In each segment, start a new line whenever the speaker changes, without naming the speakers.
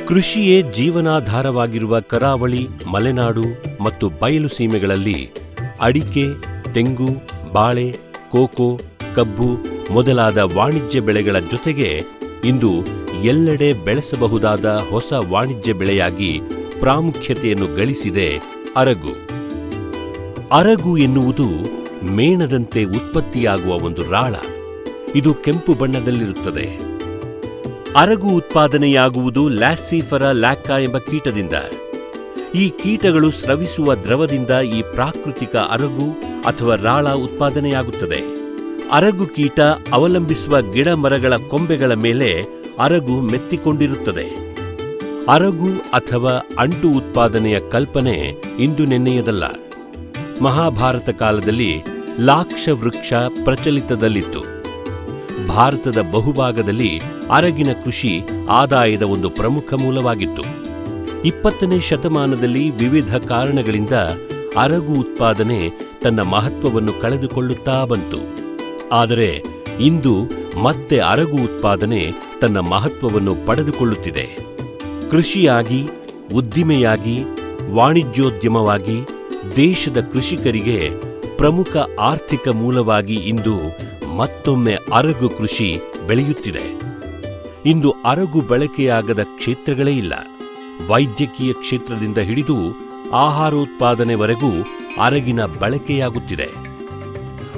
ಕೃಷಿಯೇ ಜೀವನಾಧಾರವಾಗಿರುವ ಕರಾವಳಿ, ಮಲೆನಾಡು ಮತ್ತು ಬಯಲು ಸೀಮೆಗಳಲ್ಲಿ ಅಡಿಕೆ, ತೆಂಗು, ಬಾಳೆ, ಕೋಕೋ, ಕಬ್ಬು ಮೊದಲಾದ ವಾಣಿಜ್ಯ ಬೆಳೆಗಳ ಜೊತೆಗೆ ಇಂದು ಎಲ್ಲೆಡೆ ಬೆಳೆಸಬಹುದಾದ ಹೊಸ ವಾಣಿಜ್ಯ ಬೆಳೆಯಾಗಿ ಪ್ರಾಮುಖ್ಯತೆಯನ್ನು ಗಳಿಸಿದೆ ಅರಗು. ಅರಗು ಎನ್ನುವುದು ಮೇಣದಂತೆ ಉತ್ಪತ್ತಿಯಾಗುವ ಒಂದು ರಾಳ. ಇದು ಕೆಂಪು ಬಣ್ಣದಲ್ಲಿರುತ್ತದೆ. ಅರಗು ಉತ್ಪಾದನೆಯಾಗುವುದು ಲ್ಯಾಸಿಫೆರಾ ಲ್ಯಾಕಾ ಎಂಬ ಕೀಟದಿಂದ. ಈ ಕೀಟಗಳು ಸ್ರವಿಸುವ ದ್ರವದಿಂದ ಈ ಪ್ರಾಕೃತಿಕ ಅರಗು ಅಥವಾ ರಾಳ ಉತ್ಪಾದನೆಯಾಗುತ್ತದೆ. ಅರಗು ಕೀಟ ಅವಲಂಬಿಸುವ ಗಿಡ ಮರಗಳ ಕೊಂಬೆಗಳ ಮೇಲೆ ಅರಗು ಮೆತ್ತಿಕೊಂಡಿರುತ್ತದೆ. ಅರಗು ಅಥವಾ ಅಂಟು ಉತ್ಪಾದನೆಯ ಕಲ್ಪನೆ ಇಂದು ನೆನ್ನೆಯದಲ್ಲ. ಮಹಾಭಾರತ ಕಾಲದಲ್ಲಿ ಲಾಕ್ಷ ವೃಕ್ಷ ಪ್ರಚಲಿತದಲ್ಲಿತ್ತು. ಭಾರತದ ಬಹುಭಾಗದಲ್ಲಿ ಅರಗಿನ ಕೃಷಿ ಆದಾಯದ ಒಂದು ಪ್ರಮುಖ ಮೂಲವಾಗಿತ್ತು. 20ನೇ ಶತಮಾನದಲ್ಲಿ ವಿವಿಧ ಕಾರಣಗಳಿಂದ ಅರಗು ಉತ್ಪಾದನೆ ತನ್ನ ಮಹತ್ವವನ್ನು ಕಳೆದುಕೊಳ್ಳುತ್ತಾ ಬಂತು. ಆದರೆ ಇಂದು ಮತ್ತೆ ಅರಗು ಉತ್ಪಾದನೆ ತನ್ನ ಮಹತ್ವವನ್ನು ಪಡೆದುಕೊಳ್ಳುತ್ತಿದೆ. ಕೃಷಿಯಾಗಿ, ಉದ್ದಿಮೆಯಾಗಿ, ವಾಣಿಜ್ಯೋದ್ಯಮವಾಗಿ ದೇಶದ ಕೃಷಿಕರಿಗೆ ಪ್ರಮುಖ ಆರ್ಥಿಕ ಮೂಲವಾಗಿ ಇಂದು ಮತ್ತೊಮ್ಮೆ ಅರಗು ಕೃಷಿ ಬೆಳೆಯುತ್ತಿದೆ. ಇಂದು ಅರಗು ಬಳಕೆಯಾಗದ ಕ್ಷೇತ್ರಗಳೇ ಇಲ್ಲ. ವೈದ್ಯಕೀಯ ಕ್ಷೇತ್ರದಿಂದ ಹಿಡಿದು ಆಹಾರೋತ್ಪಾದನೆವರೆಗೂ ಅರಗಿನ ಬಳಕೆಯಾಗುತ್ತಿದೆ.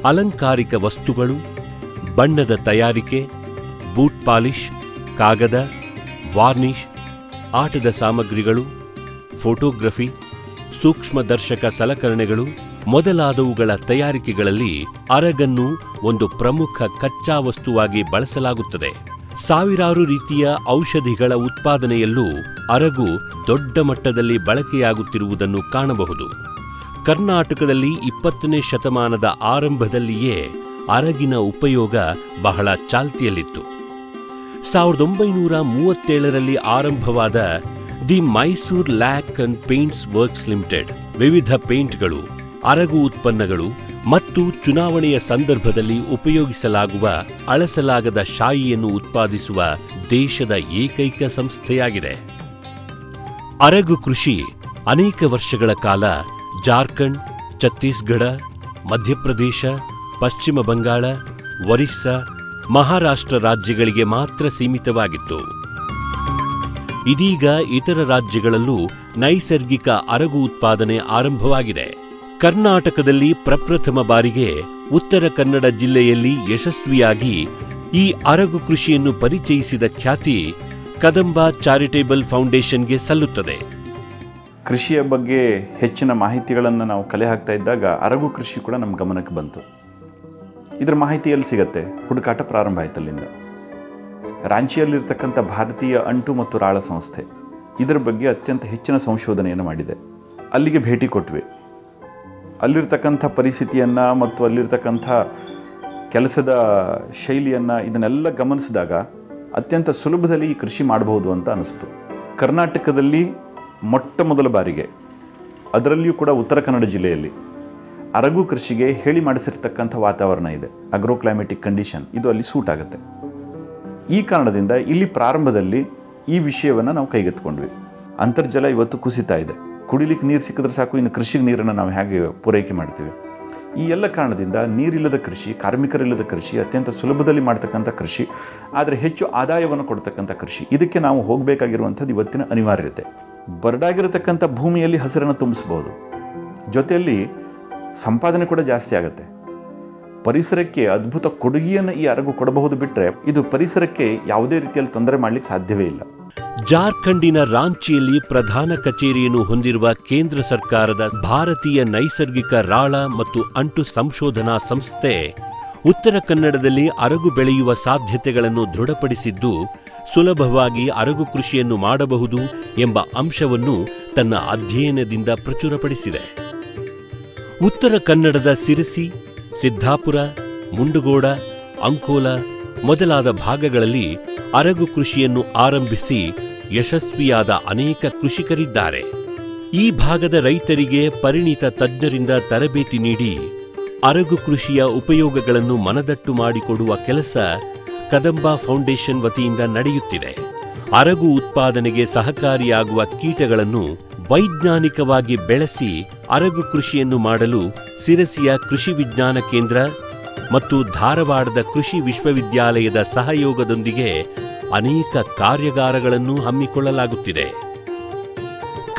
ಅಲಂಕಾರಿಕ ವಸ್ತುಗಳು, ಬಣ್ಣದ ತಯಾರಿಕೆ, ಬೂಟ್ ಪಾಲಿಶ್, ಕಾಗದ, ವಾರ್ನಿಷ್, ಆಟದ ಸಾಮಗ್ರಿಗಳು, ಫೋಟೋಗ್ರಫಿ, ಸೂಕ್ಷ್ಮದರ್ಶಕ ಸಲಕರಣೆಗಳು ಮೊದಲಾದವುಗಳ ತಯಾರಿಕೆಗಳಲ್ಲಿ ಅರಗನ್ನು ಒಂದು ಪ್ರಮುಖ ಕಚ್ಚಾ ವಸ್ತುವಾಗಿ ಬಳಸಲಾಗುತ್ತದೆ. ಸಾವಿರಾರು ರೀತಿಯ ಔಷಧಿಗಳ ಉತ್ಪಾದನೆಯಲ್ಲೂ ಅರಗು ದೊಡ್ಡ ಮಟ್ಟದಲ್ಲಿ ಬಳಕೆಯಾಗುತ್ತಿರುವುದನ್ನು ಕಾಣಬಹುದು. ಕರ್ನಾಟಕದಲ್ಲಿ 20ನೇ ಶತಮಾನದ ಆರಂಭದಲ್ಲಿಯೇ ಅರಗಿನ ಉಪಯೋಗ ಬಹಳ ಚಾಲ್ತಿಯಲ್ಲಿತ್ತು. 1937ರಲ್ಲಿ ಆರಂಭವಾದ the Mysore lac and paints works limited ವಿವಿಧ ಪೇಂಟ್ಗಳು, ಅರಗು ಉತ್ಪನ್ನಗಳು ಮತ್ತು ಚುನಾವಣೆಯ ಸಂದರ್ಭದಲ್ಲಿ ಉಪಯೋಗಿಸಲಾಗುವ ಅಳಸಲಾಗದ ಶಾಯಿಯನ್ನು ಉತ್ಪಾದಿಸುವ ದೇಶದ ಏಕೈಕ ಸಂಸ್ಥೆಯಾಗಿದೆ. ಅರಗು ಕೃಷಿ ಅನೇಕ ವರ್ಷಗಳ ಕಾಲ ಜಾರ್ಖಂಡ್, ಛತ್ತೀಸ್ಗಢ, ಮಧ್ಯಪ್ರದೇಶ, ಪಶ್ಚಿಮ ಬಂಗಾಳ, ಒರಿಸ್ಸಾ, ಮಹಾರಾಷ್ಟ್ರ ರಾಜ್ಯಗಳಿಗೆ ಮಾತ್ರ ಸೀಮಿತವಾಗಿತ್ತು. ಇದೀಗ ಇತರ ರಾಜ್ಯಗಳಲ್ಲೂ ನೈಸರ್ಗಿಕ ಅರಗು ಉತ್ಪಾದನೆ ಆರಂಭವಾಗಿದೆ. ಕರ್ನಾಟಕದಲ್ಲಿ ಪ್ರಪ್ರಥಮ ಬಾರಿಗೆ ಉತ್ತರ ಕನ್ನಡ ಜಿಲ್ಲೆಯಲ್ಲಿ ಯಶಸ್ವಿಯಾಗಿ ಈ ಅರಗು ಕೃಷಿಯನ್ನು ಪರಿಚಯಿಸಿದ ಖ್ಯಾತಿ ಕದಂಬ ಚಾರಿಟೇಬಲ್ ಫೌಂಡೇಶನ್ಗೆ ಸಲ್ಲುತ್ತದೆ.
ಕೃಷಿಯ ಬಗ್ಗೆ ಹೆಚ್ಚಿನ ಮಾಹಿತಿಗಳನ್ನು ನಾವು ಕಲೆ ಹಾಕ್ತಾ ಇದ್ದಾಗ ಅರಗು ಕೃಷಿ ಕೂಡ ನಮ್ಮ ಗಮನಕ್ಕೆ ಬಂತು. ಇದರ ಮಾಹಿತಿ ಎಲ್ಲಿ ಸಿಗತ್ತೆ? ಹುಡುಕಾಟ ಪ್ರಾರಂಭ ಆಯ್ತು ಅಲ್ಲಿಂದ. ರಾಂಚಿಯಲ್ಲಿರ್ತಕ್ಕಂಥ ಭಾರತೀಯ ಅಂಟು ಮತ್ತು ರಾಳ ಸಂಸ್ಥೆ ಇದರ ಬಗ್ಗೆ ಅತ್ಯಂತ ಹೆಚ್ಚಿನ ಸಂಶೋಧನೆಯನ್ನು ಮಾಡಿದೆ. ಅಲ್ಲಿಗೆ ಭೇಟಿ ಕೊಟ್ವಿ. ಅಲ್ಲಿರ್ತಕ್ಕಂಥ ಪರಿಸ್ಥಿತಿಯನ್ನು ಮತ್ತು ಅಲ್ಲಿರ್ತಕ್ಕಂಥ ಕೆಲಸದ ಶೈಲಿಯನ್ನು ಇದನ್ನೆಲ್ಲ ಗಮನಿಸಿದಾಗ ಅತ್ಯಂತ ಸುಲಭದಲ್ಲಿ ಈ ಕೃಷಿ ಮಾಡಬಹುದು ಅಂತ ಅನಿಸ್ತು. ಕರ್ನಾಟಕದಲ್ಲಿ ಮೊಟ್ಟ ಮೊದಲ ಬಾರಿಗೆ, ಅದರಲ್ಲಿಯೂ ಕೂಡ ಉತ್ತರ ಕನ್ನಡ ಜಿಲ್ಲೆಯಲ್ಲಿ ಅರಗು ಕೃಷಿಗೆ ಹೇಳಿ ಮಾಡಿಸಿರ್ತಕ್ಕಂಥ ವಾತಾವರಣ ಇದೆ. ಅಗ್ರೋಕ್ಲೈಮೆಟಿಕ್ ಕಂಡೀಷನ್ ಇದು ಅಲ್ಲಿ ಸೂಟ್ ಆಗುತ್ತೆ. ಈ ಕಾರಣದಿಂದ ಇಲ್ಲಿ ಪ್ರಾರಂಭದಲ್ಲಿ ಈ ವಿಷಯವನ್ನು ನಾವು ಕೈಗೆತ್ತಿಕೊಂಡ್ವಿ. ಅಂತರ್ಜಲ ಇವತ್ತು ಕುಸಿತಾ ಇದೆ. ಕುಡಿಲಿಕ್ಕೆ ನೀರು ಸಿಕ್ಕಿದ್ರೆ ಸಾಕು, ಇನ್ನು ಕೃಷಿಗೆ ನೀರನ್ನು ನಾವು ಹೇಗೆ ಪೂರೈಕೆ ಮಾಡ್ತೀವಿ? ಈ ಎಲ್ಲ ಕಾರಣದಿಂದ ನೀರಿಲ್ಲದ ಕೃಷಿ, ಕಾರ್ಮಿಕರಿಲ್ಲದ ಕೃಷಿ, ಅತ್ಯಂತ ಸುಲಭದಲ್ಲಿ ಮಾಡ್ತಕ್ಕಂಥ ಕೃಷಿ, ಆದರೆ ಹೆಚ್ಚು ಆದಾಯವನ್ನು ಕೊಡ್ತಕ್ಕಂಥ ಕೃಷಿ, ಇದಕ್ಕೆ ನಾವು ಹೋಗಬೇಕಾಗಿರುವಂಥದ್ದು ಇವತ್ತಿನ ಅನಿವಾರ್ಯತೆ. ಬರಡಾಗಿರತಕ್ಕಂಥ ಭೂಮಿಯಲ್ಲಿ ಹಸಿರನ್ನು ತುಂಬಿಸಬಹುದು, ಜೊತೆಯಲ್ಲಿ ಸಂಪಾದನೆ ಕೂಡ ಜಾಸ್ತಿ ಆಗುತ್ತೆ. ಪರಿಸರಕ್ಕೆ ಅದ್ಭುತ ಕೊಡುಗೆಯನ್ನು ಈ ಅರಗು ಕೊಡಬಹುದು. ಬಿಟ್ಟರೆ ಇದು ಪರಿಸರಕ್ಕೆ ಯಾವುದೇ ರೀತಿಯಲ್ಲಿ ತೊಂದರೆ ಮಾಡಲಿಕ್ಕೆ ಸಾಧ್ಯವೇ ಇಲ್ಲ.
ಜಾರ್ಖಂಡಿನ ರಾಂಚಿಯಲ್ಲಿ ಪ್ರಧಾನ ಕಚೇರಿಯನ್ನು ಹೊಂದಿರುವ ಕೇಂದ್ರ ಸರ್ಕಾರದ ಭಾರತೀಯ ನೈಸರ್ಗಿಕ ರಾಳ ಮತ್ತು ಅಂಟು ಸಂಶೋಧನಾ ಸಂಸ್ಥೆ ಉತ್ತರ ಕನ್ನಡದಲ್ಲಿ ಅರಗು ಬೆಳೆಯುವ ಸಾಧ್ಯತೆಗಳನ್ನು ದೃಢಪಡಿಸಿದ್ದು, ಸುಲಭವಾಗಿ ಅರಗು ಕೃಷಿಯನ್ನು ಮಾಡಬಹುದು ಎಂಬ ಅಂಶವನ್ನು ತನ್ನ ಅಧ್ಯಯನದಿಂದ ಪ್ರಚುರಪಡಿಸಿದೆ. ಉತ್ತರ ಕನ್ನಡದ ಸಿರಸಿ, ಸಿದ್ದಾಪುರ, ಮುಂಡಗೋಡ, ಅಂಕೋಲ ಮೊದಲಾದ ಭಾಗಗಳಲ್ಲಿ ಅರಗು ಕೃಷಿಯನ್ನು ಆರಂಭಿಸಿ ಯಶಸ್ವಿಯಾದ ಅನೇಕ ಕೃಷಿಕರಿದ್ದಾರೆ. ಈ ಭಾಗದ ರೈತರಿಗೆ ಪರಿಣಿತ ತಜ್ಞರಿಂದ ತರಬೇತಿ ನೀಡಿ ಅರಗು ಕೃಷಿಯ ಉಪಯೋಗಗಳನ್ನು ಮನದಟ್ಟು ಮಾಡಿಕೊಡುವ ಕೆಲಸ ಕದಂಬ ಫೌಂಡೇಶನ್ ವತಿಯಿಂದ ನಡೆಯುತ್ತಿದೆ. ಅರಗು ಉತ್ಪಾದನೆಗೆ ಸಹಕಾರಿಯಾಗುವ ಕೀಟಗಳನ್ನು ವೈಜ್ಞಾನಿಕವಾಗಿ ಬೆಳೆಸಿ ಅರಗು ಕೃಷಿಯನ್ನು ಮಾಡಲು ಸಿರಸಿಯ ಕೃಷಿ ವಿಜ್ಞಾನ ಕೇಂದ್ರ ಮತ್ತು ಧಾರವಾಡದ ಕೃಷಿ ವಿಶ್ವವಿದ್ಯಾಲಯದ ಸಹಯೋಗದೊಂದಿಗೆ ಅನೇಕ ಕಾರ್ಯಾಗಾರಗಳನ್ನು ಹಮ್ಮಿಕೊಳ್ಳಲಾಗುತ್ತಿದೆ.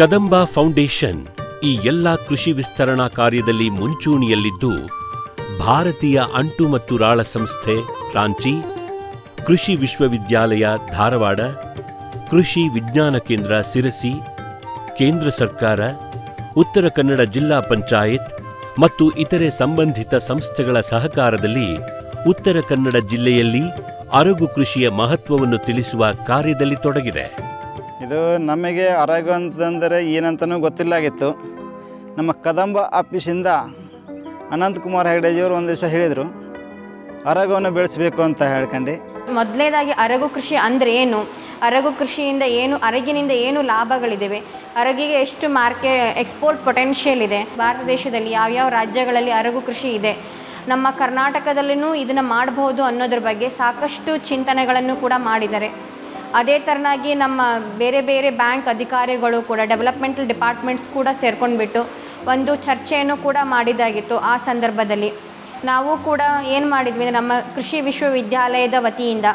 ಕದಂಬ ಫೌಂಡೇಶನ್ ಈ ಎಲ್ಲ ಕೃಷಿ ವಿಸ್ತರಣಾ ಕಾರ್ಯದಲ್ಲಿ ಮುಂಚೂಣಿಯಲ್ಲಿದ್ದು, ಭಾರತೀಯ ಅಂಟು ಮತ್ತು ರಾಳ ಸಂಸ್ಥೆ ರಾಂಚಿ, ಕೃಷಿ ವಿಶ್ವವಿದ್ಯಾಲಯ ಧಾರವಾಡ, ಕೃಷಿ ವಿಜ್ಞಾನ ಕೇಂದ್ರ ಸಿರಸಿ, ಕೇಂದ್ರ ಸರ್ಕಾರ, ಉತ್ತರ ಕನ್ನಡ ಜಿಲ್ಲಾ ಪಂಚಾಯತ್ ಮತ್ತು ಇತರೆ ಸಂಬಂಧಿತ ಸಂಸ್ಥೆಗಳ ಸಹಕಾರದಲ್ಲಿ ಉತ್ತರ ಕನ್ನಡ ಜಿಲ್ಲೆಯಲ್ಲಿ ಅರಗು ಕೃಷಿಯ ಮಹತ್ವವನ್ನು ತಿಳಿಸುವ ಕಾರ್ಯದಲ್ಲಿ ತೊಡಗಿದೆ.
ಇದು ನಮಗೆ ಅರಗು ಅಂತಂದರೆ ಏನಂತನೂ ಗೊತ್ತಿಲ್ಲಾಗಿತ್ತು. ನಮ್ಮ ಕದಂಬ ಆಫೀಸಿಂದ ಅನಂತಕುಮಾರ್ ಹೆಗಡೆಜಿಯವರು ಒಂದು ದಿವಸ ಹೇಳಿದರು, ಅರಗುವನ್ನು ಬೆಳೆಸಬೇಕು ಅಂತ ಹೇಳ್ಕೊಂಡು.
ಮೊದಲನೇದಾಗಿ ಅರಗು ಕೃಷಿ ಅಂದರೆ ಏನು, ಅರಗು ಕೃಷಿಯಿಂದ ಏನು, ಅರಗಿನಿಂದ ಏನು ಲಾಭಗಳಿವೆ, ಅರಗಿಗೆ ಎಷ್ಟು ಎಕ್ಸ್ಪೋರ್ಟ್ ಪೊಟೆನ್ಷಿಯಲ್ ಇದೆ, ಭಾರತ ದೇಶದಲ್ಲಿ ಯಾವ್ಯಾವ ರಾಜ್ಯಗಳಲ್ಲಿ ಅರಗು ಕೃಷಿ ಇದೆ, ನಮ್ಮ ಕರ್ನಾಟಕದಲ್ಲೂ ಇದನ್ನು ಮಾಡಬಹುದು ಅನ್ನೋದ್ರ ಬಗ್ಗೆ ಸಾಕಷ್ಟು ಚಿಂತನೆಗಳನ್ನು ಕೂಡ ಮಾಡಿದ್ದಾರೆ. ಅದೇ ಥರನಾಗಿ ನಮ್ಮ ಬೇರೆ ಬೇರೆ ಬ್ಯಾಂಕ್ ಅಧಿಕಾರಿಗಳು ಕೂಡ, ಡೆವಲಪ್ಮೆಂಟಲ್ ಡಿಪಾರ್ಟ್ಮೆಂಟ್ಸ್ ಕೂಡ ಸೇರ್ಕೊಂಡ್ಬಿಟ್ಟು ಒಂದು ಚರ್ಚೆಯನ್ನು ಕೂಡ ಮಾಡಿದ್ದಾಗಿತ್ತು. ಆ ಸಂದರ್ಭದಲ್ಲಿ ನಾವು ಕೂಡ ಏನು ಮಾಡಿದ್ವಿ ಅಂದರೆ, ನಮ್ಮ ಕೃಷಿ ವಿಶ್ವವಿದ್ಯಾಲಯದ ವತಿಯಿಂದ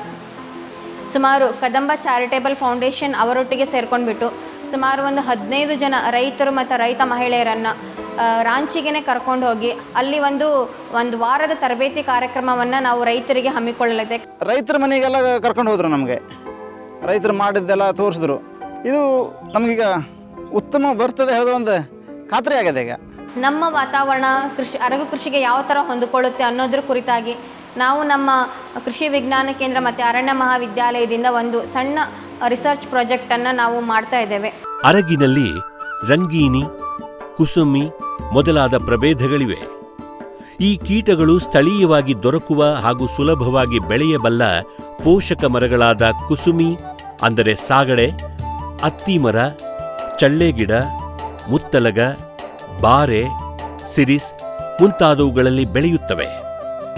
ಸುಮಾರು ಕದಂಬ ಚಾರಿಟೇಬಲ್ ಫೌಂಡೇಶನ್ ಅವರೊಟ್ಟಿಗೆ ಸೇರ್ಕೊಂಡ್ಬಿಟ್ಟು ಸುಮಾರು ಒಂದು 15 ಜನ ರೈತರು ಮತ್ತು ರೈತ ಮಹಿಳೆಯರನ್ನು ರಾಂಚಿಗೆ ಕರ್ಕೊಂಡು ಹೋಗಿ ಅಲ್ಲಿ ಒಂದು ವಾರದ ತರಬೇತಿ ಕಾರ್ಯಕ್ರಮವನ್ನು ನಾವು ರೈತರಿಗೆ ಹಮ್ಮಿಕೊಳ್ಳಲಿದೆ.
ರೈತರ ಮನೆಗೆಲ್ಲ ಕರ್ಕೊಂಡು ಹೋದರು. ನಮಗೆ ರೈತರು ಮಾಡಿದ್ದೆಲ್ಲ ತೋರಿಸಿದ್ರು. ಇದು ನಮಗೀಗ ಉತ್ತಮ ಬರ್ತದೆ ಹೇಳೋ ಒಂದು ಖಾತ್ರಿ ಆಗಿದೆ. ಈಗ
ನಮ್ಮ ವಾತಾವರಣ ಅರಗು ಕೃಷಿಗೆ ಯಾವ ಥರ ಹೊಂದಿಕೊಳ್ಳುತ್ತೆ ಅನ್ನೋದ್ರ ಕುರಿತಾಗಿ ನಾವು ನಮ್ಮ ಕೃಷಿ ವಿಜ್ಞಾನ ಕೇಂದ್ರ ಮತ್ತು ಅರಣ್ಯ ಮಹಾವಿದ್ಯಾಲಯದಿಂದ ಒಂದು ಸಣ್ಣ ರಿಸರ್ಚ್ ಪ್ರಾಜೆಕ್ಟನ್ನು ನಾವು ಮಾಡ್ತಾ ಇದ್ದೇವೆ.
ಅರಗಿನಲ್ಲಿ ರಂಗೀನಿ, ಕುಸುಮಿ ಮೊದಲಾದ ಪ್ರಭೇದಗಳಿವೆ. ಈ ಕೀಟಗಳು ಸ್ಥಳೀಯವಾಗಿ ದೊರಕುವ ಹಾಗೂ ಸುಲಭವಾಗಿ ಬೆಳೆಯಬಲ್ಲ ಪೋಷಕ ಮರಗಳಾದ ಕುಸುಮಿ ಅಂದರೆ ಸಾಗಡೆ, ಅತ್ತಿಮರ, ಚಳ್ಳೆಗಿಡ, ಮುತ್ತಲಗ, ಬಾರೆ, ಸಿರಿಸ್ ಮುಂತಾದವುಗಳಲ್ಲಿ ಬೆಳೆಯುತ್ತವೆ.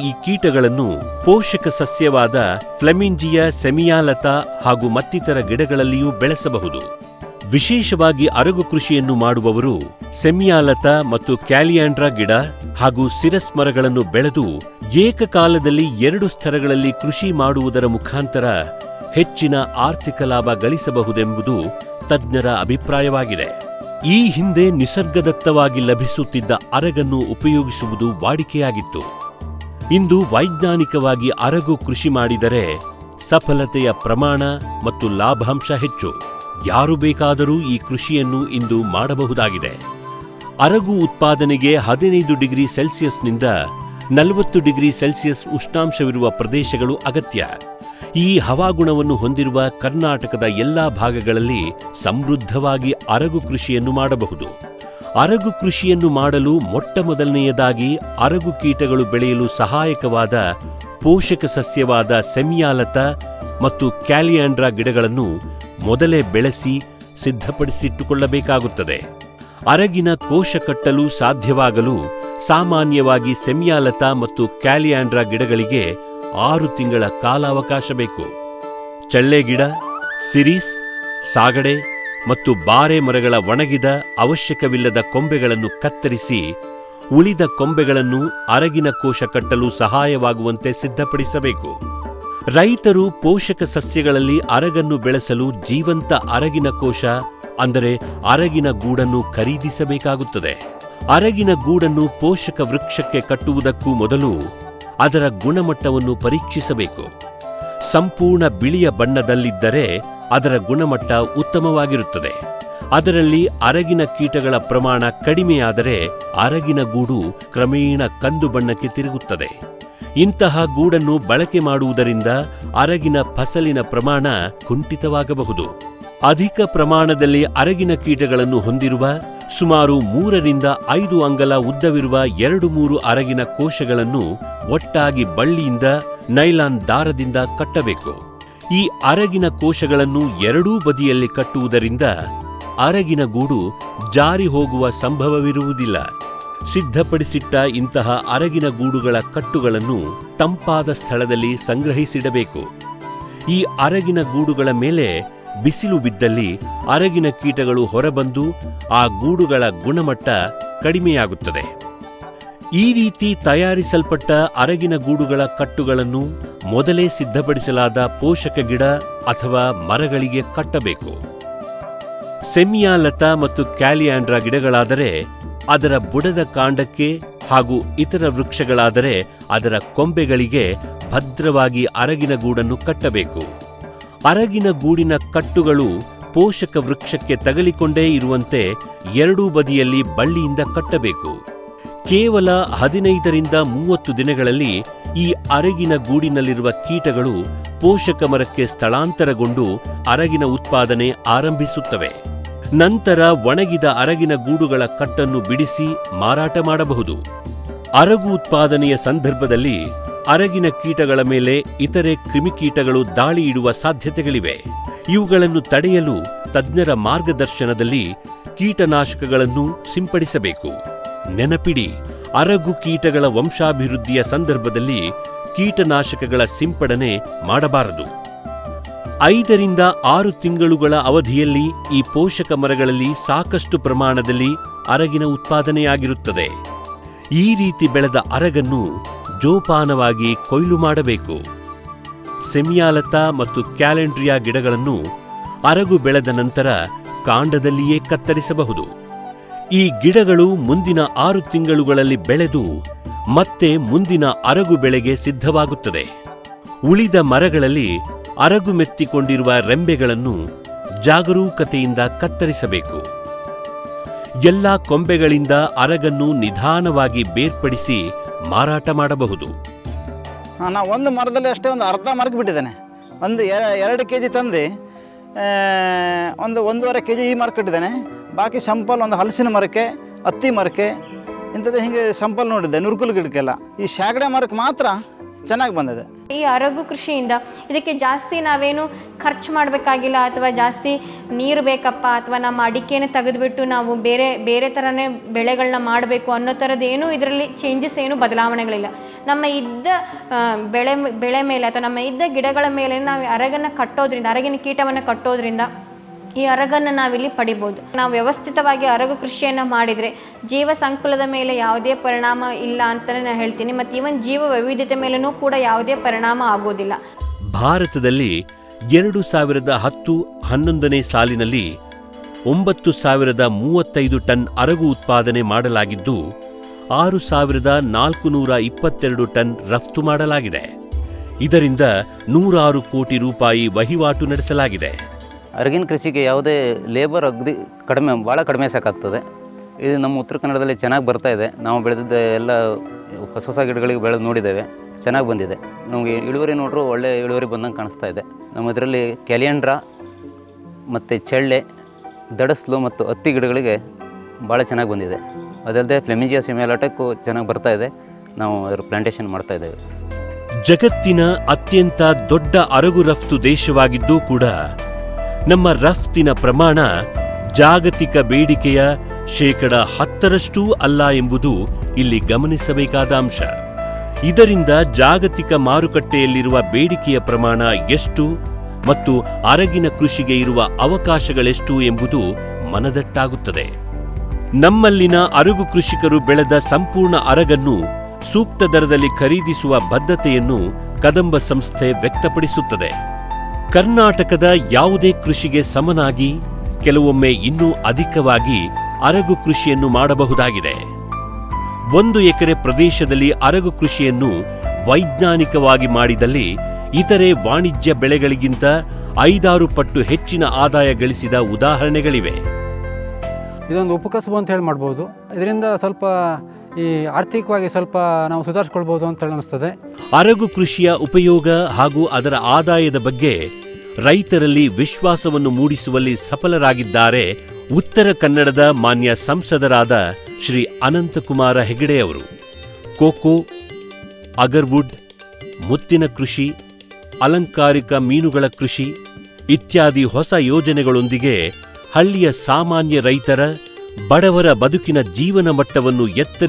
ಈ ಕೀಟಗಳನ್ನು ಪೋಷಕ ಸಸ್ಯವಾದ ಫ್ಲೆಮಿಂಜಿಯ ಸೆಮಿಯಾಲತಾ ಹಾಗೂ ಮತ್ತಿತರ ಗಿಡಗಳಲ್ಲಿಯೂ ಬೆಳೆಸಬಹುದು. ವಿಶೇಷವಾಗಿ ಅರಗು ಕೃಷಿಯನ್ನು ಮಾಡುವವರು ಸೆಮಿಯಾಲತಾ ಮತ್ತು ಕ್ಯಾಲಿಯಾಂಡ್ರಾ ಗಿಡ ಹಾಗೂ ಸಿರಸ್ ಮರಗಳನ್ನು ಬೆಳೆದು ಏಕಕಾಲದಲ್ಲಿ 2 ಸ್ತರಗಳಲ್ಲಿ ಕೃಷಿ ಮಾಡುವುದರ ಮುಖಾಂತರ ಹೆಚ್ಚಿನ ಆರ್ಥಿಕ ಲಾಭ ಗಳಿಸಬಹುದೆಂಬುದು ತಜ್ಞರ ಅಭಿಪ್ರಾಯವಾಗಿದೆ. ಈ ಹಿಂದೆ ನಿಸರ್ಗದತ್ತವಾಗಿ ಲಭಿಸುತ್ತಿದ್ದ ಅರಗನ್ನು ಉಪಯೋಗಿಸುವುದು ವಾಡಿಕೆಯಾಗಿತ್ತು. ಇಂದು ವೈಜ್ಞಾನಿಕವಾಗಿ ಅರಗು ಕೃಷಿ ಮಾಡಿದರೆ ಸಫಲತೆಯ ಪ್ರಮಾಣ ಮತ್ತು ಲಾಭಾಂಶ ಹೆಚ್ಚು. ಯಾರು ಬೇಕಾದರೂ ಈ ಕೃಷಿಯನ್ನು ಇಂದು ಮಾಡಬಹುದಾಗಿದೆ. ಅರಗು ಉತ್ಪಾದನೆಗೆ 15 ಡಿಗ್ರಿ ಸೆಲ್ಸಿಯಸ್ನಿಂದ 40 ಡಿಗ್ರಿ ಸೆಲ್ಸಿಯಸ್ ಉಷ್ಣಾಂಶವಿರುವ ಪ್ರದೇಶಗಳು ಅಗತ್ಯ. ಈ ಹವಾಗುಣವನ್ನು ಹೊಂದಿರುವ ಕರ್ನಾಟಕದ ಎಲ್ಲಾ ಭಾಗಗಳಲ್ಲಿ ಸಮೃದ್ಧವಾಗಿ ಅರಗು ಕೃಷಿಯನ್ನು ಮಾಡಬಹುದು. ಅರಗು ಕೃಷಿಯನ್ನು ಮಾಡಲು ಮೊಟ್ಟಮೊದಲನೆಯದಾಗಿ ಅರಗು ಕೀಟಗಳು ಬೆಳೆಯಲು ಸಹಾಯಕವಾದ ಪೋಷಕ ಸಸ್ಯವಾದ ಸೆಮಿಯಾಲತಾ ಮತ್ತು ಕ್ಯಾಲಿಯಾಂಡ್ರಾ ಗಿಡಗಳನ್ನು ಮೊದಲೇ ಬೆಳೆಸಿ ಸಿದ್ಧಪಡಿಸಿಟ್ಟುಕೊಳ್ಳಬೇಕಾಗುತ್ತದೆ. ಅರಗಿನ ಕೋಶ ಕಟ್ಟಲು ಸಾಧ್ಯವಾಗಲು ಸಾಮಾನ್ಯವಾಗಿ ಸೆಮಿಯಾಲತಾ ಮತ್ತು ಕ್ಯಾಲಿಯಾಂಡ್ರಾ ಗಿಡಗಳಿಗೆ 6 ತಿಂಗಳ ಕಾಲಾವಕಾಶ ಬೇಕು. ಚಳ್ಳೆಗಿಡ, ಸಿರಿಸ್, ಸಾಗಡೆ ಮತ್ತು ಬಾರೆ ಮರಗಳ ಒಣಗಿದ ಅವಶ್ಯಕವಿಲ್ಲದ ಕೊಂಬೆಗಳನ್ನು ಕತ್ತರಿಸಿ ಉಳಿದ ಕೊಂಬೆಗಳನ್ನು ಅರಗಿನ ಕೋಶ ಕಟ್ಟಲು ಸಹಾಯವಾಗುವಂತೆ ಸಿದ್ಧಪಡಿಸಬೇಕು. ರೈತರು ಪೋಷಕ ಸಸ್ಯಗಳಲ್ಲಿ ಅರಗನ್ನು ಬೆಳೆಸಲು ಜೀವಂತ ಅರಗಿನ ಕೋಶ ಅಂದರೆ ಅರಗಿನ ಗೂಡನ್ನು ಖರೀದಿಸಬೇಕಾಗುತ್ತದೆ. ಅರಗಿನ ಗೂಡನ್ನು ಪೋಷಕ ವೃಕ್ಷಕ್ಕೆ ಕಟ್ಟುವುದಕ್ಕೂ ಮೊದಲು ಅದರ ಗುಣಮಟ್ಟವನ್ನು ಪರೀಕ್ಷಿಸಬೇಕು. ಸಂಪೂರ್ಣ ಬಿಳಿಯ ಬಣ್ಣದಲ್ಲಿದ್ದರೆ ಅದರ ಗುಣಮಟ್ಟ ಉತ್ತಮವಾಗಿರುತ್ತದೆ. ಅದರಲ್ಲಿ ಅರಗಿನ ಕೀಟಗಳ ಪ್ರಮಾಣ ಕಡಿಮೆಯಾದರೆ ಅರಗಿನ ಗೂಡು ಕ್ರಮೇಣ ಕಂದು ಬಣ್ಣಕ್ಕೆ ತಿರುಗುತ್ತದೆ. ಇಂತಹ ಗೂಡನ್ನು ಬಳಕೆ ಮಾಡುವುದರಿಂದ ಅರಗಿನ ಫಸಲಿನ ಪ್ರಮಾಣ ಕುಂಠಿತವಾಗಬಹುದು. ಅಧಿಕ ಪ್ರಮಾಣದಲ್ಲಿ ಅರಗಿನ ಕೀಟಗಳನ್ನು ಹೊಂದಿರುವ ಸುಮಾರು 3 ರಿಂದ 5 ಅಂಗಲ ಉದ್ದವಿರುವ 2-3 ಅರಗಿನ ಕೋಶಗಳನ್ನು ಒಟ್ಟಾಗಿ ಬಳ್ಳಿಯಿಂದ ನೈಲಾನ್ ದಾರದಿಂದ ಕಟ್ಟಬೇಕು. ಈ ಅರಗಿನ ಕೋಶಗಳನ್ನು ಎರಡೂ ಬದಿಯಲ್ಲಿ ಕಟ್ಟುವುದರಿಂದ ಅರಗಿನ ಗೂಡು ಜಾರಿ ಹೋಗುವ ಸಂಭವವಿರುವುದಿಲ್ಲ. ಸಿದ್ಧಪಡಿಸಿಟ್ಟ ಇಂತಹ ಅರಗಿನ ಗೂಡುಗಳ ಕಟ್ಟುಗಳನ್ನು ತಂಪಾದ ಸ್ಥಳದಲ್ಲಿ ಸಂಗ್ರಹಿಸಿಡಬೇಕು. ಈ ಅರಗಿನ ಗೂಡುಗಳ ಮೇಲೆ ಬಿಸಿಲು ಬಿದ್ದಲ್ಲಿ ಅರಗಿನ ಕೀಟಗಳು ಹೊರಬಂದು ಆ ಗೂಡುಗಳ ಗುಣಮಟ್ಟ ಕಡಿಮೆಯಾಗುತ್ತದೆ. ಈ ರೀತಿ ತಯಾರಿಸಲ್ಪಟ್ಟ ಅರಗಿನ ಗೂಡುಗಳ ಕಟ್ಟುಗಳನ್ನು ಮೊದಲೇ ಸಿದ್ಧಪಡಿಸಲಾದ ಪೋಷಕ ಗಿಡ ಅಥವಾ ಮರಗಳಿಗೆ ಕಟ್ಟಬೇಕು. ಸೆಮಿಯಾಲತಾ ಮತ್ತು ಕ್ಯಾಲಿಯಾಂಡ್ರಾ ಗಿಡಗಳಾದರೆ ಅದರ ಬುಡದ ಕಾಂಡಕ್ಕೆ ಹಾಗೂ ಇತರ ವೃಕ್ಷಗಳಾದರೆ ಅದರ ಕೊಂಬೆಗಳಿಗೆ ಭದ್ರವಾಗಿ ಅರಗಿನ ಗೂಡನ್ನು ಕಟ್ಟಬೇಕು. ಅರಗಿನ ಗೂಡಿನ ಕಟ್ಟುಗಳು ಪೋಷಕ ವೃಕ್ಷಕ್ಕೆ ತಗಲಿಕೊಂಡೇ ಇರುವಂತೆ ಎರಡೂ ಬದಿಯಲ್ಲಿ ಬಳ್ಳಿಯಿಂದ ಕಟ್ಟಬೇಕು. ಕೇವಲ 15ರಿಂದ 30 ದಿನಗಳಲ್ಲಿ ಈ ಅರಗಿನ ಗೂಡಿನಲ್ಲಿರುವ ಕೀಟಗಳು ಪೋಷಕ ಮರಕ್ಕೆ ಸ್ಥಳಾಂತರಗೊಂಡು ಅರಗಿನ ಉತ್ಪಾದನೆ ಆರಂಭಿಸುತ್ತವೆ. ನಂತರ ಒಣಗಿದ ಅರಗಿನ ಗೂಡುಗಳ ಕಟ್ಟನ್ನು ಬಿಡಿಸಿ ಮಾರಾಟ ಮಾಡಬಹುದು. ಅರಗು ಉತ್ಪಾದನೆಯ ಸಂದರ್ಭದಲ್ಲಿ ಅರಗಿನ ಕೀಟಗಳ ಮೇಲೆ ಇತರೆ ಕ್ರಿಮಿಕೀಟಗಳು ದಾಳಿ ಇಡುವ ಸಾಧ್ಯತೆಗಳಿವೆ. ಇವುಗಳನ್ನು ತಡೆಯಲು ತಜ್ಞರ ಮಾರ್ಗದರ್ಶನದಲ್ಲಿ ಕೀಟನಾಶಕಗಳನ್ನು ಸಿಂಪಡಿಸಬೇಕು. ನೆನಪಿಡಿ, ಅರಗು ಕೀಟಗಳ ವಂಶಾಭಿವೃದ್ಧಿಯ ಸಂದರ್ಭದಲ್ಲಿ ಕೀಟನಾಶಕಗಳ ಸಿಂಪಡಣೆ ಮಾಡಬಾರದು. 5ರಿಂದ 6 ತಿಂಗಳುಗಳ ಅವಧಿಯಲ್ಲಿ ಈ ಪೋಷಕ ಮರಗಳಲ್ಲಿ ಸಾಕಷ್ಟು ಪ್ರಮಾಣದಲ್ಲಿ ಅರಗಿನ ಉತ್ಪಾದನೆಯಾಗಿರುತ್ತದೆ. ಈ ರೀತಿ ಬೆಳೆದ ಅರಗನ್ನು ಜೋಪಾನವಾಗಿ ಕೊಯ್ಲು ಮಾಡಬೇಕು. ಸೆಮಿಯಾಲತಾ ಮತ್ತು ಕ್ಯಾಲೆಂಡ್ರಿಯಾ ಗಿಡಗಳನ್ನು ಅರಗು ಬೆಳೆದ ನಂತರ ಕಾಂಡದಲ್ಲಿಯೇ ಕತ್ತರಿಸಬಹುದು. ಈ ಗಿಡಗಳು ಮುಂದಿನ 6 ತಿಂಗಳುಗಳಲ್ಲಿ ಬೆಳೆದು ಮತ್ತೆ ಮುಂದಿನ ಅರಗು ಬೆಳೆಗೆ ಸಿದ್ಧವಾಗುತ್ತದೆ. ಉಳಿದ ಮರಗಳಲ್ಲಿ ಅರಗು ಮೆತ್ತಿಕೊಂಡಿರುವ ರೆಂಬೆಗಳನ್ನು ಜಾಗರೂಕತೆಯಿಂದ ಕತ್ತರಿಸಬೇಕು. ಎಲ್ಲಾ ಕೊಂಬೆಗಳಿಂದ ಅರಗನ್ನು ನಿಧಾನವಾಗಿ ಬೇರ್ಪಡಿಸಿ ಮಾರಾಟ ಮಾಡಬಹುದು.
ನಾ ಒಂದು ಮರದಲ್ಲಿ ಅಷ್ಟೇ ಒಂದು ಅರ್ಧ ಮರಕ್ಕೆ ಬಿಟ್ಟಿದ್ದೇನೆ. ಒಂದು 2 kg ತಂದು 1.5 kg ಈ ಮರಕ್ಕೆ ಇಟ್ಟಿದ್ದೇನೆ. ಬಾಕಿ ಸಂಪಲ್ ಒಂದು ಹಲಸಿನ ಮರಕ್ಕೆ, ಹತ್ತಿ ಮರಕ್ಕೆ ಇಂಥದ್ದು ಹೀಗೆ ಸಂಪಲ್ ನೋಡಿದ್ದೆ. ನುರ್ಕುಲು ಗಿಡಕ್ಕೆಲ್ಲ ಈ ಶಾಗಡೆ ಮರಕ್ಕೆ ಮಾತ್ರ ಚೆನ್ನಾಗಿ ಬಂದಿದೆ.
ಈ ಅರಗು ಕೃಷಿಯಿಂದ ಇದಕ್ಕೆ ಜಾಸ್ತಿ ನಾವೇನು ಖರ್ಚು ಮಾಡಬೇಕಾಗಿಲ್ಲ, ಅಥವಾ ಜಾಸ್ತಿ ನೀರು ಬೇಕಪ್ಪ, ಅಥವಾ ನಮ್ಮ ಅಡಿಕೆನ ತೆಗೆದುಬಿಟ್ಟು ನಾವು ಬೇರೆ ಥರನೇ ಬೆಳೆಗಳನ್ನ ಮಾಡಬೇಕು ಅನ್ನೋ ಥರದ್ದು ಏನೂ ಇದರಲ್ಲಿ ಚೇಂಜಸ್ ಏನು ಬದಲಾವಣೆಗಳಿಲ್ಲ. ನಮ್ಮ ಇದ್ದ ಬೆಳೆ ಮೇಲೆ ಅಥವಾ ನಮ್ಮ ಇದ್ದ ಗಿಡಗಳ ಮೇಲೆ ನಾವು ಅರಗನ್ನು ಕಟ್ಟೋದ್ರಿಂದ, ಅರಗಿನ ಕೀಟವನ್ನು ಕಟ್ಟೋದ್ರಿಂದ ಈ ಅರಗನ್ನು ನಾವಿಲ್ಲಿ ಪಡಿಬೋದು. ನಾವು ವ್ಯವಸ್ಥಿತವಾಗಿ ಅರಗು ಕೃಷಿಯನ್ನು ಮಾಡಿದರೆ ಜೀವ ಸಂಕುಲದ ಮೇಲೆ ಯಾವುದೇ ಪರಿಣಾಮ ಇಲ್ಲ ಅಂತಲೇ ನಾನು ಹೇಳ್ತೀನಿ. ಮತ್ತು ಈವನ್ ಜೀವ ವೈವಿಧ್ಯತೆ ಮೇಲೂ ಕೂಡ ಯಾವುದೇ ಪರಿಣಾಮ ಆಗೋದಿಲ್ಲ.
ಭಾರತದಲ್ಲಿ 2010-11ನೇ ಸಾಲಿನಲ್ಲಿ 9,035 ಟನ್ ಅರಗು ಉತ್ಪಾದನೆ ಮಾಡಲಾಗಿದ್ದು 6,422 ಟನ್ ರಫ್ತು ಮಾಡಲಾಗಿದೆ. ಇದರಿಂದ 106 ಕೋಟಿ ರೂಪಾಯಿ ವಹಿವಾಟು ನಡೆಸಲಾಗಿದೆ.
ಅರಗಿನ ಕೃಷಿಗೆ ಯಾವುದೇ ಲೇಬರ್ ಅಗದಿ ಕಡಿಮೆ, ಭಾಳ ಕಡಿಮೆ ಸಾಕಾಗ್ತದೆ. ಇದು ನಮ್ಮ ಉತ್ತರ ಕನ್ನಡದಲ್ಲಿ ಚೆನ್ನಾಗಿ ಬರ್ತಾ ಇದೆ. ನಾವು ಬೆಳೆದಿದ್ದ ಎಲ್ಲ ಹೊಸ ಗಿಡಗಳಿಗೆ ಬೆಳೆದು ನೋಡಿದ್ದೇವೆ, ಚೆನ್ನಾಗಿ ಬಂದಿದೆ. ನಮಗೆ ಇಳುವರಿ ನೋಡ್ರೂ ಒಳ್ಳೆ ಇಳುವರಿ ಬಂದಂಗೆ ಕಾಣಿಸ್ತಾ ಇದೆ. ನಮ್ಮ ಇದರಲ್ಲಿ ಕ್ಯಾಲಿಯಾಂಡ್ರಾ ಮತ್ತು ಚೆಳ್ಳೆ, ದಡಸ್ಲು ಮತ್ತು ಹತ್ತಿ ಗಿಡಗಳಿಗೆ ಭಾಳ ಚೆನ್ನಾಗಿ ಬಂದಿದೆ. ಅದಲ್ಲದೆ ಫ್ಲೆಮಿಜಿಯಾ ಸೆಮಿಯಾಲಟಾಕ್ಕೂ ಚೆನ್ನಾಗಿ ಬರ್ತಾ ಇದೆ. ನಾವು ಅದರ ಪ್ಲಾಂಟೇಷನ್ ಮಾಡ್ತಾ ಇದ್ದೇವೆ.
ಜಗತ್ತಿನ ಅತ್ಯಂತ ದೊಡ್ಡ ಅರಗು ರಫ್ತು ದೇಶವಾಗಿದ್ದೂ ಕೂಡ ನಮ್ಮ ರಫ್ತಿನ ಪ್ರಮಾಣ ಜಾಗತಿಕ ಬೇಡಿಕೆಯ 10% ಅಲ್ಲ ಎಂಬುದು ಇಲ್ಲಿ ಗಮನಿಸಬೇಕಾದ ಅಂಶ. ಇದರಿಂದ ಜಾಗತಿಕ ಮಾರುಕಟ್ಟೆಯಲ್ಲಿರುವ ಬೇಡಿಕೆಯ ಪ್ರಮಾಣ ಎಷ್ಟು ಮತ್ತು ಅರಗಿನ ಕೃಷಿಗೆ ಇರುವ ಅವಕಾಶಗಳೆಷ್ಟು ಎಂಬುದು ಮನದಟ್ಟಾಗುತ್ತದೆ. ನಮ್ಮಲ್ಲಿನ ಅರಗು ಕೃಷಿಕರು ಬೆಳೆದ ಸಂಪೂರ್ಣ ಅರಗನ್ನು ಸೂಕ್ತ ದರದಲ್ಲಿ ಖರೀದಿಸುವ ಬದ್ಧತೆಯನ್ನು ಕದಂಬ ಸಂಸ್ಥೆ ವ್ಯಕ್ತಪಡಿಸುತ್ತದೆ. ಕರ್ನಾಟಕದ ಯಾವುದೇ ಕೃಷಿಗೆ ಸಮನಾಗಿ, ಕೆಲವೊಮ್ಮೆ ಇನ್ನೂ ಅಧಿಕವಾಗಿ ಅರಗು ಕೃಷಿಯನ್ನು ಮಾಡಬಹುದಾಗಿದೆ. 1 ಎಕರೆ ಪ್ರದೇಶದಲ್ಲಿ ಅರಗು ಕೃಷಿಯನ್ನು ವೈಜ್ಞಾನಿಕವಾಗಿ ಮಾಡಿದಲ್ಲಿ ಇತರೆ ವಾಣಿಜ್ಯ ಬೆಳೆಗಳಿಗಿಂತ 5-6 ಪಟ್ಟು ಹೆಚ್ಚಿನ ಆದಾಯ ಗಳಿಸಿದ ಉದಾಹರಣೆಗಳಿವೆ.
ಇದೊಂದು ಉಪಕಸಬು ಅಂತ ಹೇಳಿ ಮಾಡ್ಬೋದು. ಇದರಿಂದ ಸ್ವಲ್ಪ ಈ ಆರ್ಥಿಕವಾಗಿ ಸ್ವಲ್ಪ ನಾವು ಸುಧಾರಿಸ್ಕೊಳ್ಬೋದು ಅಂತ ಹೇಳಿ ಅನಿಸ್ತದೆ.
ಅರಗು ಕೃಷಿಯ ಉಪಯೋಗ ಹಾಗೂ ಅದರ ಆದಾಯದ ಬಗ್ಗೆ ರೈತರಲ್ಲಿ ವಿಶ್ವಾಸವನ್ನು ಮೂಡಿಸುವಲ್ಲಿ ಸಫಲರಾಗಿದ್ದಾರೆ ಉತ್ತರ ಕನ್ನಡದ ಮಾನ್ಯ ಸಂಸದರಾದ ಶ್ರೀ ಅನಂತಕುಮಾರ ಹೆಗಡೆಯವರು. ಕೋಕೋ, ಅಗರ್ವುಡ್, ಮುತ್ತಿನ ಕೃಷಿ, ಅಲಂಕಾರಿಕ ಮೀನುಗಳ ಕೃಷಿ ಇತ್ಯಾದಿ ಹೊಸ ಯೋಜನೆಗಳೊಂದಿಗೆ ಹಳ್ಳಿಯ ಸಾಮಾನ್ಯ ರೈತರ, ಬಡವರ ಬದುಕಿನ ಜೀವನ ಮಟ್ಟವನ್ನು ಎತ್ತರಿಸಿ